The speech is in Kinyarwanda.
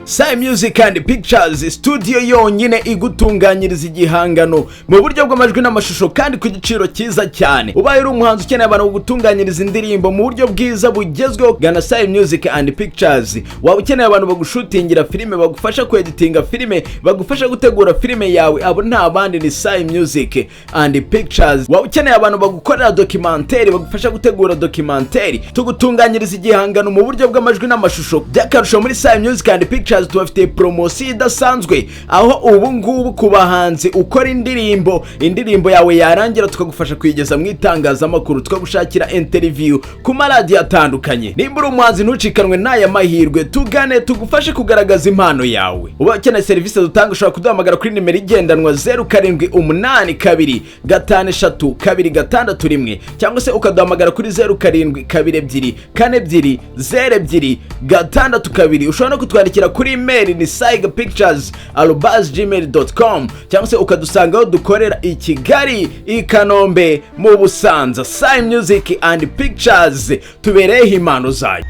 SAI Music Pictures studio yonyine igutunganyiriza igihangano mu buryo bw'amajwi n'amashusho kandi ku giciro cyiza cyane. Ubaye uri umuhanzi ukeneye abantu gutunganyiriza indirimbo mu buryo bwiza bugezweho, gana SAI Music Pictures. Waba ukeneye abantu bagushutingira filime, bagufasha kweditinga filime, bagufasha gutegura filime yawe, abo nta bandi ni SAI Music Pictures. Waba ukeneye abantu bagukorera documentaire, bagufasha gutegura documentaire, tugutunganyiriza igihangano mu buryo bw'amajwi n'amashusho. Byakarusho muri SAI Music Pictures tubafite promotion idasanzwe, aho ubu ngubu ku bahanzi ukora indirimbo yawe yarangira tukagufasha kuyigeza mu itangazamakuru, tukagushakira interview ku maradiyo atandukanye. Nimba uri umuhanzi ntucikanwe n'aya mahirwe, tugane tugufashe kugaragaza impano yawe. Uba ukeneye serivisi dutanga, ushobora kuduhamagara kuri nimero igendanwa 0782532261 cyangwa se ukaduhamagara kuri 0722420262. Ushobora no kutwandikira kuri email ni saigapictures@gmail.com cyangwa se ukadusanga aho dukorera i Kigali, i Kanombe, mu Busanza. SAI Music Pictures tubereho impano zayo.